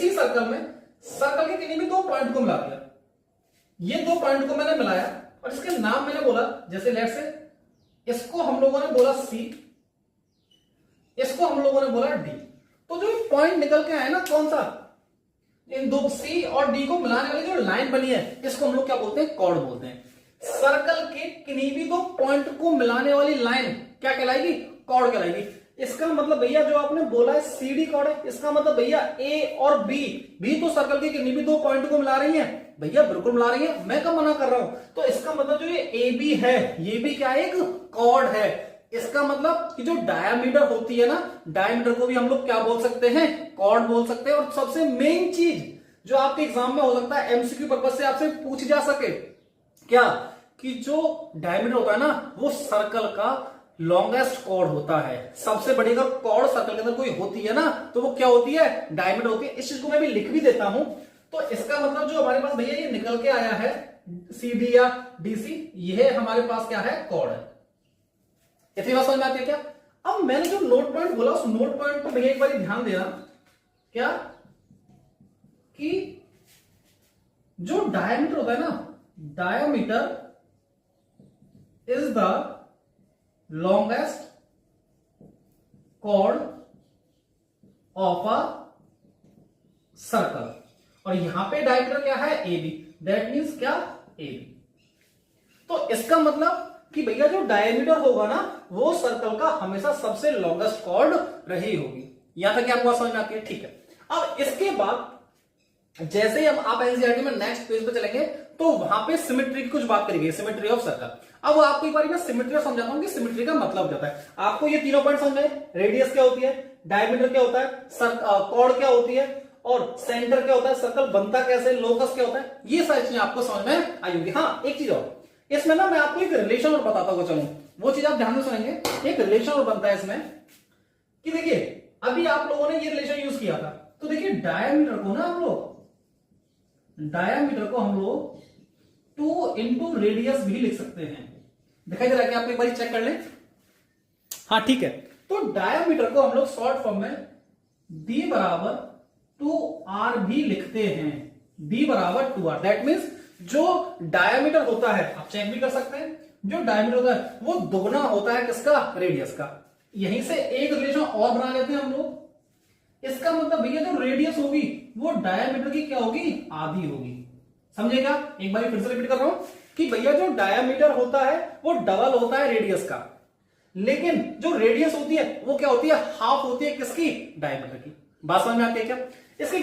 इसी सर्कल में सर्कल के किन्हीं भी दो पॉइंट को मिला दिया। ये दो पॉइंट को मैंने मिलाया और इसके नाम मैंने बोला, जैसे लेट से इसको हम लोगों ने बोला सी, इसको हम लोगों ने बोला डी। तो जो पॉइंट निकल के आया ना कौन सा, इन दो सी और डी को मिलाने वाली जो लाइन बनी है इसको हम लोग क्या बोलते हैं, कॉर्ड बोलते हैं। सर्कल के किन्हीं भी दो पॉइंट को मिलाने वाली लाइन क्या कहलाएगी, कॉर्ड कहलाएगी। इसका मतलब भैया जो आपने बोला है सीडी कॉर्ड है, इसका मतलब भैया ए और बी भी तो सर्कल के किन्हीं भी दो पॉइंट को मिला रही हैं। भैया बिल्कुल मिला रही है, मैं कब मना कर रहा हूं। तो इसका मतलब जो ये ए बी है ये भी क्या है, एक कॉर्ड है। इसका मतलब कि जो डायामीटर होती है ना, डायामीटर को भी हम लोग क्या बोल सकते हैं, कॉर्ड बोल सकते हैं। और सबसे मेन चीज जो आपके एग्जाम में हो सकता है एमसीक्यू पर्पज से आपसे पूछ जा सके, क्या कि जो डायमीटर होता है ना वो सर्कल का लॉन्गेस्ट कॉर्ड होता है। सबसे बड़ी अगर कॉर्ड सर्कल के अंदर कोई होती है ना तो वो क्या होती है, डायमीटर होती है। इस चीज को मैं भी लिख भी देता हूं। तो इसका मतलब जो हमारे पास भैया ये निकल के आया है सी डी या डीसी, यह हमारे पास क्या है, कॉर्ड है। इतनी बात समझ में आती है क्या। अब मैंने जो नोट पॉइंट बोला उस नोट पॉइंट को भैया एक बार ध्यान देना, क्या कि जो डायमीटर होता है ना, diameter is the longest chord of a circle. और यहां पे डायमीटर क्या है, ए बी, दैट मीन्स क्या, ए बी। तो इसका मतलब कि भैया जो डायमीटर होगा ना वो सर्कल का हमेशा सबसे लॉन्गेस्ट कॉर्ड रही होगी। यहां तक आपको बात समझ में आती है, ठीक है। अब इसके बाद जैसे ही हम आप एनसीईआरटी में नेक्स्ट पेज पे चलेंगे तो वहां पे सिमेट्री की कुछ बात करेंगे, सिमेट्री ऑफ सर्कल। अब आपको एक बार मैं सिमेट्री समझाता हूं कि सिमेट्री का मतलब क्या होता है। आपको ये तीनों पॉइंट समझ में, रेडियस क्या होती है, डायमीटर क्या होता है, कॉर्ड क्या होती है और सेंटर क्या होता है, सर्कल बनता कैसे, लोकस क्या होता है, ये सारी चीजें आपको समझ में आई होंगी। हाँ एक चीज और, इसमें ना मैं आपको एक रिलेशन और बताता हुआ चलूं, वो चीज आप ध्यान से सुनेंगे। एक रिलेशन और बनता है इसमें कि देखिए अभी आप लोगों ने ये रिलेशन यूज किया था, तो देखिए डायमीटर को ना हम लोग, डायमीटर को हम लोग 2 इंटू रेडियस भी लिख सकते हैं। दिखाई दे रहा है कि आप एक बार चेक कर लें। हाँ ठीक है, तो डायमीटर को हम लोग शॉर्ट फॉर्म में d बराबर 2r भी लिखते हैं, d बराबर 2r। दैट मीन्स जो डायमीटर होता है, आप चेक भी कर सकते हैं, जो डायमीटर होता है वो दोगुना होता है किसका, रेडियस का। यहीं से एक रिलेशन और बना लेते हैं हम लोग। इसका मतलब भैया जो रेडियस होगी वो डायमीटर की क्या होगी, आधी होगी। समझेगा, एक बार फिर से रिपीट कर रहा हूं कि भैया जो डायमीटर होता है वो डबल होता है रेडियस का, लेकिन जो रेडियस होती है वो क्या होती है, हाफ होती है किसकी, डायमीटर की। बात समझ में आती है क्या। इसके